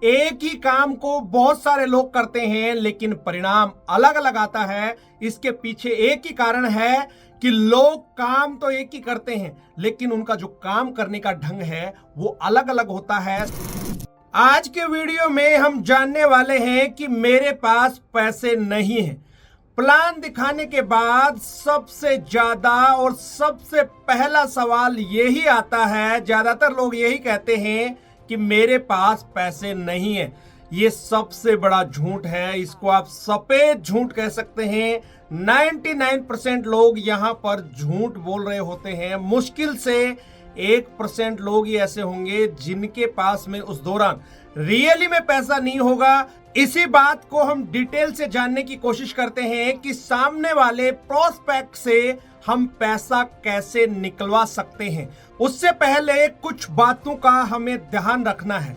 एक ही काम को बहुत सारे लोग करते हैं लेकिन परिणाम अलग अलग आता है। इसके पीछे एक ही कारण है कि लोग काम तो एक ही करते हैं लेकिन उनका जो काम करने का ढंग है वो अलग अलग होता है। आज के वीडियो में हम जानने वाले हैं कि मेरे पास पैसे नहीं हैं। प्लान दिखाने के बाद सबसे ज्यादा और सबसे पहला सवाल यही आता है, ज्यादातर लोग यही कहते हैं कि मेरे पास पैसे नहीं है। ये सबसे बड़ा झूठ है, इसको आप सफेद झूठ कह सकते हैं। 99% लोग यहां पर झूठ बोल रहे होते हैं। मुश्किल से 1% लोग ही ऐसे होंगे जिनके पास में उस दौरान रियली में पैसा नहीं होगा। इसी बात को हम डिटेल से जानने की कोशिश करते हैं कि सामने वाले प्रोस्पेक्ट से हम पैसा कैसे निकलवा सकते हैं। उससे पहले कुछ बातों का हमें ध्यान रखना है।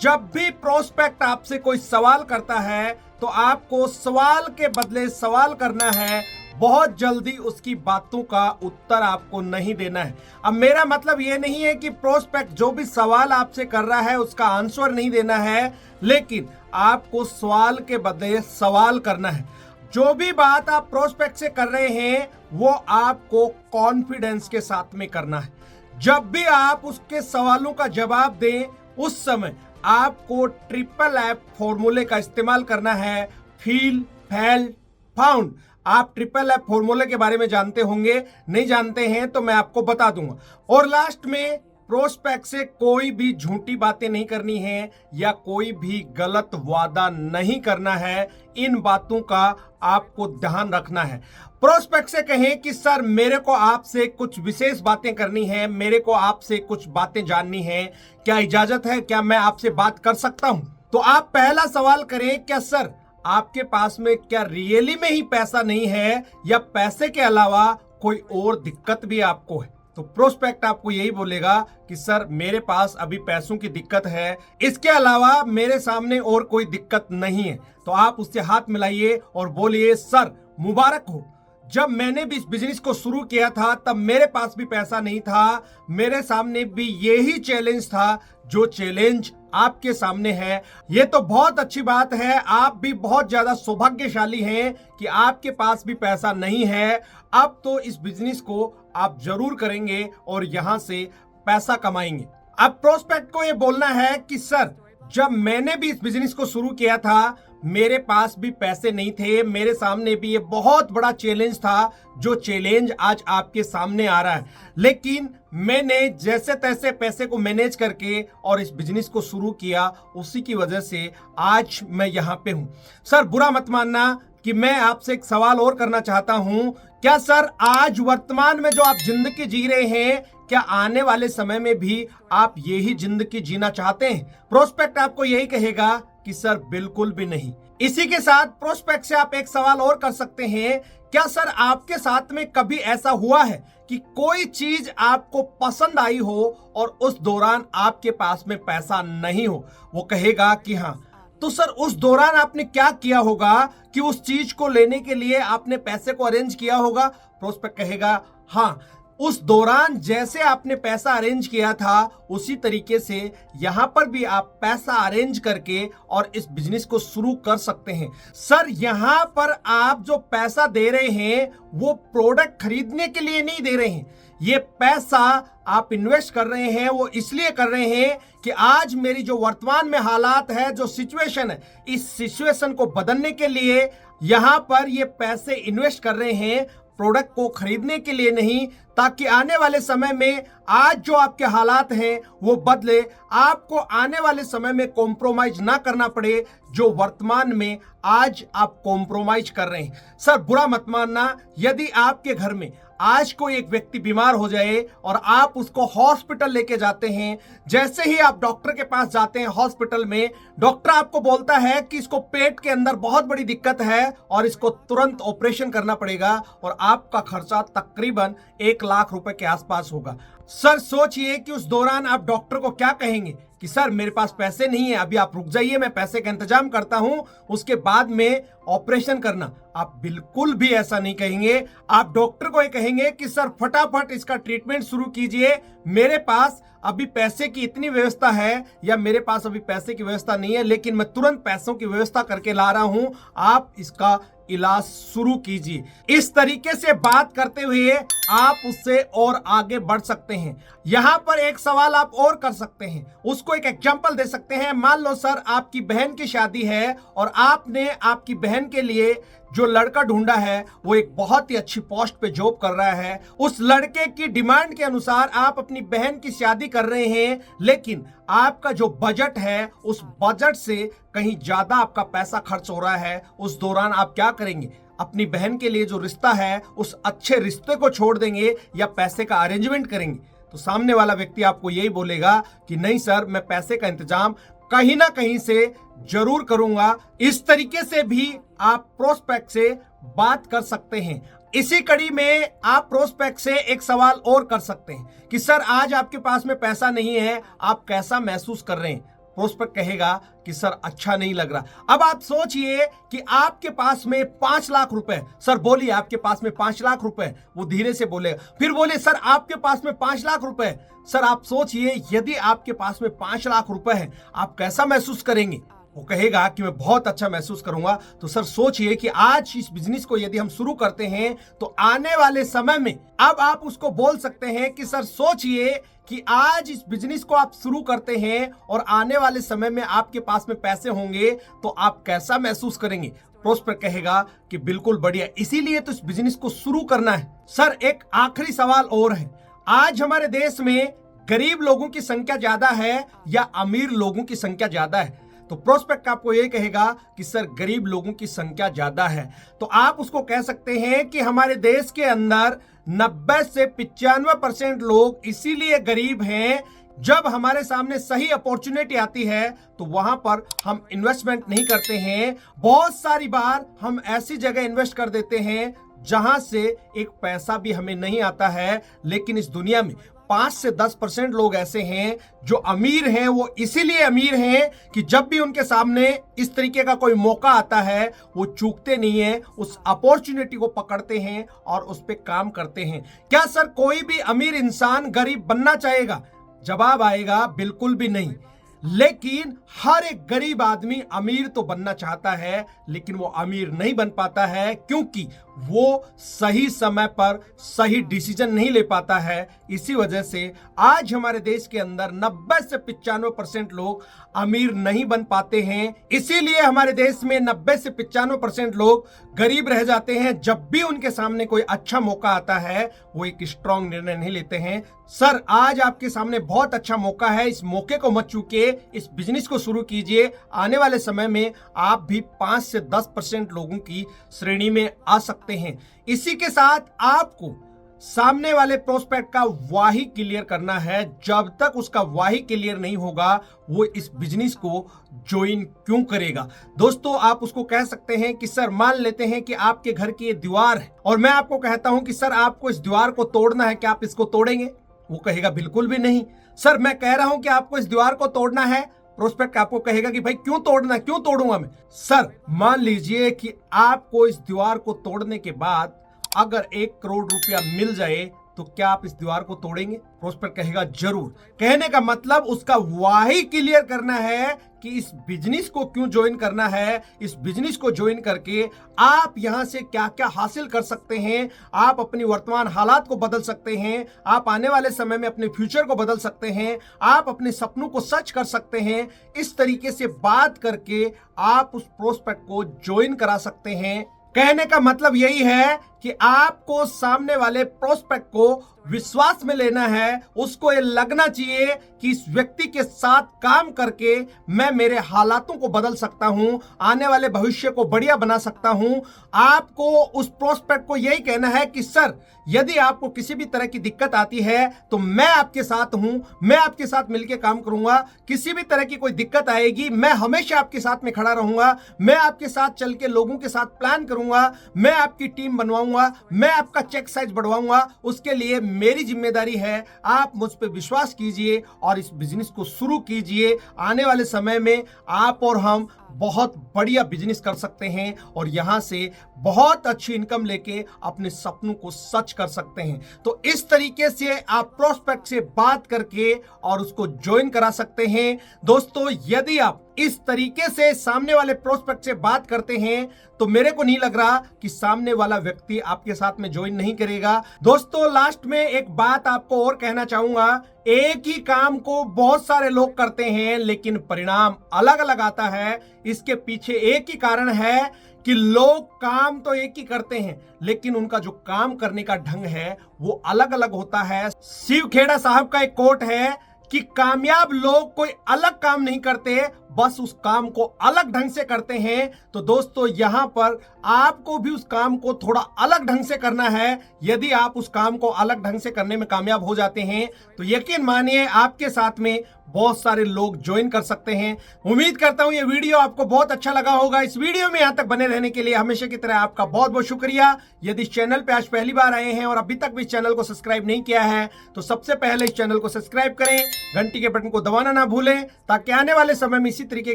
जब भी प्रोस्पेक्ट आपसे कोई सवाल करता है तो आपको सवाल के बदले सवाल करना है, बहुत जल्दी उसकी बातों का उत्तर आपको नहीं देना है। अब मेरा मतलब यह नहीं है कि प्रोस्पेक्ट जो भी सवाल आपसे कर रहा है उसका आंसर नहीं देना है, लेकिन आपको सवाल के बदले सवाल करना है। जो भी बात आप प्रोस्पेक्ट से कर रहे हैं वो आपको कॉन्फिडेंस के साथ में करना है। जब भी आप उसके सवालों का जवाब दें उस समय आपको ट्रिपल एफ फॉर्मूले का इस्तेमाल करना है। Feel, felt, found. आप ट्रिपल एफ फॉर्मूले के बारे में जानते होंगे, नहीं जानते हैं तो मैं आपको बता दूंगा। और लास्ट में प्रोस्पेक्ट से कोई भी झूठी बातें नहीं करनी है या कोई भी गलत वादा नहीं करना है। इन बातों का आपको ध्यान रखना है। प्रोस्पेक्ट से कहें कि सर मेरे को आपसे कुछ विशेष बातें करनी है, मेरे को आपसे कुछ बातें जाननी है, क्या इजाजत है, क्या मैं आपसे बात कर सकता हूं? तो आप पहला सवाल करें, क्या सर आपके पास में क्या रियली में ही पैसा नहीं है या पैसे के अलावा कोई और दिक्कत भी आपको है? तो प्रोस्पेक्ट आपको यही बोलेगा कि सर मेरे पास अभी पैसों की दिक्कत है, इसके अलावा मेरे सामने और कोई दिक्कत नहीं है। तो आप उससे हाथ मिलाइए और बोलिए, सर मुबारक हो, जब मैंने भी इस बिजनेस को शुरू किया था तब मेरे पास भी पैसा नहीं था, मेरे सामने भी यही चैलेंज था जो चैलेंज आपके सामने है। ये तो बहुत अच्छी बात है, आप भी बहुत ज्यादा सौभाग्यशाली हैं कि आपके पास भी पैसा नहीं है। अब तो इस बिजनेस को आप जरूर करेंगे और यहां से पैसा कमाएंगे। अब प्रोस्पेक्ट को ये बोलना है कि सर जब मैंने भी इस बिजनेस को शुरू किया था मेरे पास भी पैसे नहीं थे, मेरे सामने भी ये बहुत बड़ा चैलेंज था जो चैलेंज आज आपके सामने आ रहा है, लेकिन मैंने जैसे तैसे पैसे को मैनेज करके और इस बिजनेस को शुरू किया, उसी की वजह से आज मैं यहाँ पे हूँ। सर बुरा मत मानना कि मैं आपसे एक सवाल और करना चाहता हूँ, क्या सर आज वर्तमान में जो आप जिंदगी जी रहे हैं क्या आने वाले समय में भी आप यही जिंदगी जीना चाहते हैं? प्रोस्पेक्ट आपको यही कहेगा कि सर बिल्कुल भी नहीं। इसी के साथ प्रोस्पेक्ट से आप एक सवाल और कर सकते हैं, क्या सर आपके साथ में कभी ऐसा हुआ है कि कोई चीज आपको पसंद आई हो और उस दौरान आपके पास में पैसा नहीं हो? वो कहेगा कि हाँ। तो सर उस दौरान आपने क्या किया होगा कि उस चीज को लेने के लिए आपने पैसे को अरेंज किया होगा? प्रोस्पेक्ट कहेगा हाँ, उस दौरान जैसे आपने पैसा अरेंज किया था उसी तरीके से यहां पर भी आप पैसा अरेंज करके और इस बिजनेस को शुरू कर सकते हैं। सर यहां पर आप जो पैसा दे रहे हैं वो प्रोडक्ट खरीदने के लिए नहीं दे रहे हैं, ये पैसा आप इन्वेस्ट कर रहे हैं वो इसलिए कर रहे हैं कि आज मेरी जो वर्तमान में हालात है, जो सिचुएशन है, इस सिचुएशन को बदलने के लिए यहां पर ये पैसे इन्वेस्ट कर रहे हैं, प्रोडक्ट को खरीदने के लिए नहीं, ताकि आने वाले समय में आज जो आपके हालात हैं वो बदले, आपको आने वाले समय में कॉम्प्रोमाइज ना करना पड़े जो वर्तमान में आज आप कॉम्प्रोमाइज कर रहे हैं। सर बुरा मत मानना, यदि आपके घर में आज कोई एक व्यक्ति बीमार हो जाए और आप उसको हॉस्पिटल लेके जाते हैं, जैसे ही आप डॉक्टर के पास जाते हैं हॉस्पिटल में, डॉक्टर आपको बोलता है कि इसको पेट के अंदर बहुत बड़ी दिक्कत है और इसको तुरंत ऑपरेशन करना पड़ेगा और आपका खर्चा तकरीबन 1 लाख रुपए के आसपास होगा। सर सोचिए कि उस दौरान आप डॉक्टर को क्या कहेंगे कि सर मेरे पास पैसे नहीं है, अभी आप रुक जाइए, मैं पैसे का इंतजाम करता हूं, उसके बाद में ऑपरेशन करना। आप बिल्कुल भी ऐसा नहीं कहेंगे। आप डॉक्टर को ये कहेंगे कि सर फटाफट इसका ट्रीटमेंट शुरू कीजिए, मेरे पास अभी पैसे की इतनी व्यवस्था है या मेरे पास अभी पैसे की व्यवस्था नहीं है, लेकिन मैं तुरंत पैसों की व्यवस्था करके ला रहा हूं, आप इसका इलाज शुरू कीजिए। इस तरीके से बात करते हुए आप उससे और आगे बढ़ सकते हैं। यहां पर एक सवाल आप और कर सकते हैं, उसको एक एग्जांपल दे सकते हैं। मान लो सर आपकी बहन की शादी है और आपने आपकी बहन के लिए जो लड़का ढूंढा है वो एक बहुत ही अच्छी पोस्ट पे जॉब कर रहा है। उस लड़के की डिमांड के अनुसार आप अपनी बहन की शादी कर रहे हैं, लेकिन आपका जो बजट है उस बजट से कहीं ज्यादा आपका पैसा खर्च हो रहा है। उस दौरान आप क्या करेंगे? अपनी बहन के लिए जो रिश्ता है उस अच्छे रिश्ते को छोड़ देंगे या पैसे का अरेंजमेंट करेंगे? तो सामने वाला व्यक्ति आपको यही बोलेगा कि नहीं सर, मैं पैसे का इंतजाम कहीं ना कहीं से जरूर करूंगा। इस तरीके से भी आप प्रोस्पेक्ट से बात कर सकते हैं। इसी कड़ी में आप प्रोस्पेक्ट से एक सवाल और कर सकते हैं कि सर आज आपके पास में पैसा नहीं है, आप कैसा महसूस कर रहे हैं? प्रोस्पेक्ट कहेगा कि सर अच्छा नहीं लग रहा। अब आप सोचिए कि आपके पास में 5 लाख रुपए, सर बोलिए आपके पास में 5 लाख रुपए, वो धीरे से बोलेगा। फिर बोले सर आपके पास में 5 लाख रुपए। सर आप सोचिए यदि आपके पास में 5 लाख रुपए है, आप कैसा महसूस करेंगे? वो कहेगा कि मैं बहुत अच्छा महसूस करूंगा। तो सर सोचिए कि आज इस बिजनेस को यदि हम शुरू करते हैं तो आने वाले समय में, अब आप उसको बोल सकते हैं कि सर सोचिए कि आज इस बिजनेस को आप शुरू करते हैं और आने वाले समय में आपके पास में पैसे होंगे तो आप कैसा महसूस करेंगे? प्रोस्पेक्ट कहेगा कि बिल्कुल बढ़िया, इसीलिए तो इस बिजनेस को शुरू करना है। सर एक आखिरी सवाल और है, आज हमारे देश में गरीब लोगों की संख्या ज्यादा है या अमीर लोगों की संख्या ज्यादा है? तो प्रोस्पेक्ट आपको ये कहेगा कि सर गरीब लोगों की संख्या ज्यादा है। तो आप उसको कह सकते हैं कि हमारे देश के अंदर 90 से 95% लोग इसीलिए गरीब हैं, जब हमारे सामने सही अपॉर्चुनिटी आती है तो वहां पर हम इन्वेस्टमेंट नहीं करते हैं। बहुत सारी बार हम ऐसी जगह इन्वेस्ट कर देते हैं जहां से एक पैसा भी हमें नहीं आता है। लेकिन इस दुनिया में 5 से 10% लोग ऐसे हैं जो अमीर हैं। वो इसीलिए अमीर हैं कि जब भी उनके सामने इस तरीके का कोई मौका आता है वो चूकते नहीं है, उस अपॉर्चुनिटी को पकड़ते हैं और उस पर काम करते हैं। क्या सर कोई भी अमीर इंसान गरीब बनना चाहेगा? जवाब आएगा बिल्कुल भी नहीं। लेकिन हर एक गरीब आदमी अमीर तो बनना चाहता है, लेकिन वो अमीर नहीं बन पाता है क्योंकि वो सही समय पर सही डिसीजन नहीं ले पाता है। इसी वजह से आज हमारे देश के अंदर 90 से 95% लोग अमीर नहीं बन पाते हैं। इसीलिए हमारे देश में 90 से 95% लोग गरीब रह जाते हैं। जब भी उनके सामने कोई अच्छा मौका आता है वो एक स्ट्रांग निर्णय नहीं लेते हैं। सर आज आपके सामने बहुत अच्छा मौका है, इस मौके को मत चूकिए, इस बिजनेस को शुरू कीजिए। आने वाले समय में आप भी 5 से 10% लोगों की श्रेणी में आ सकते हैं। इसी के साथ आपको सामने वाले प्रोस्पेक्ट का वाही क्लियर करना है। जब तक उसका वाही क्लियर नहीं होगा वो इस बिजनेस को ज्वाइन क्यों करेगा? दोस्तों आप उसको कह सकते हैं कि सर मान लेते हैं कि आपके घर की ये दीवार है और मैं आपको कहता हूं कि सर आपको इस दीवार को तोड़ना है, क्या आप इसको तोड़ेंगे? वो कहेगा बिल्कुल भी नहीं। सर मैं कह रहा हूं कि आपको इस दीवार को तोड़ना है। प्रोस्पेक्ट आपको कहेगा कि भाई क्यों तोड़ना, क्यों तोड़ूंगा मैं? सर मान लीजिए कि आपको इस दीवार को तोड़ने के बाद अगर 1 करोड़ रुपया मिल जाए तो क्या आप इस दीवार को तोड़ेंगे? प्रोस्पेक्ट कहेगा जरूर। कहने का मतलब उसका वाही क्लियर करना है कि इस बिजनेस को क्यों ज्वाइन करना है। इस बिजनेस को ज्वाइन करके आप यहां से क्या क्या हासिल कर सकते हैं। आप अपनी वर्तमान हालात को बदल सकते हैं, आप आने वाले समय में अपने फ्यूचर को बदल सकते हैं, आप अपने सपनों को सच कर सकते हैं। इस तरीके से बात करके आप उस प्रोस्पेक्ट को ज्वाइन करा सकते हैं। कहने का मतलब यही है कि आपको सामने वाले प्रोस्पेक्ट को विश्वास में लेना है। उसको ये लगना चाहिए कि इस व्यक्ति के साथ काम करके मैं मेरे हालातों को बदल सकता हूं, आने वाले भविष्य को बढ़िया बना सकता हूं। आपको उस प्रोस्पेक्ट को यही कहना है कि सर यदि आपको किसी भी तरह की दिक्कत आती है तो मैं आपके साथ हूं, मैं आपके साथ मिलकर काम करूंगा। किसी भी तरह की कोई दिक्कत आएगी मैं हमेशा आपके साथ में खड़ा रहूंगा, मैं आपके साथ चल के लोगों के साथ प्लान करूंगा, मैं आपकी टीम बनवाऊंगा। बढ़ाऊंगा, मैं आपका चेक साइज बढ़वाऊंगा, उसके लिए मेरी जिम्मेदारी है। आप मुझ पर विश्वास कीजिए और इस बिजनेस को शुरू कीजिए। आने वाले समय में आप और हम बहुत बढ़िया बिजनेस कर सकते हैं और यहां से बहुत अच्छी इनकम लेके अपने सपनों को सच कर सकते हैं। तो इस तरीके से आप प्रोस्पेक्ट से बात करके और उसको ज्वाइन करा सकते हैं। दोस्तों, यदि आप इस तरीके से सामने वाले प्रोस्पेक्ट से बात करते हैं तो मेरे को नहीं लग रहा कि सामने वाला व्यक्ति आपके साथ में ज्वाइन नहीं करेगा। दोस्तों, लास्ट में एक बात आपको और कहना चाहूंगा, एक ही काम को बहुत सारे लोग करते हैं लेकिन परिणाम अलग अलग आता है। इसके पीछे एक ही कारण है कि लोग काम तो एक ही करते हैं लेकिन उनका जो काम करने का ढंग है वो अलग अलग होता है। शिव खेड़ा साहब का एक कोट है कि कामयाब लोग कोई अलग काम नहीं करते, बस उस काम को अलग ढंग से करते हैं। तो दोस्तों, यहां पर आपको भी उस काम को थोड़ा अलग ढंग से करना है। यदि आप उस काम को अलग ढंग से करने में कामयाब हो जाते हैं तो यकीन मानिए आपके साथ में बहुत सारे लोग ज्वाइन कर सकते हैं। उम्मीद करता हूं ये वीडियो आपको बहुत अच्छा लगा होगा। इस वीडियो में यहां तक बने रहने के लिए हमेशा की तरह आपका बहुत बहुत शुक्रिया। यदि इस चैनल पे आज पहली बार आए हैं और अभी तक भी इस चैनल को सब्सक्राइब नहीं किया है तो सबसे पहले इस चैनल को सब्सक्राइब करें, घंटी के बटन को दबाना ना भूलें ताकि आने वाले समय में इसी तरीके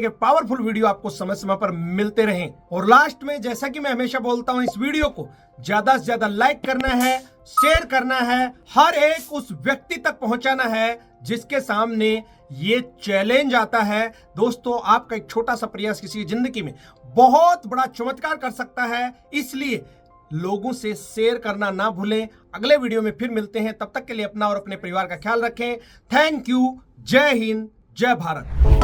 के पावरफुल वीडियो आपको समय समय पर मिलते रहें। और लास्ट में, जैसा कि मैं हमेशा बोलता हूं, इस वीडियो को ज्यादा से ज्यादा लाइक करना है, शेयर करना है, हर एक उस व्यक्ति तक पहुंचाना है जिसके सामने ये चैलेंज आता है। दोस्तों, आपका एक छोटा सा प्रयास किसी की जिंदगी में बहुत बड़ा चमत्कार कर सकता है, इसलिए लोगों से शेयर करना ना भूलें। अगले वीडियो में फिर मिलते हैं, तब तक के लिए अपना और अपने परिवार का ख्याल रखें। Thank you. जय हिंद, जय भारत।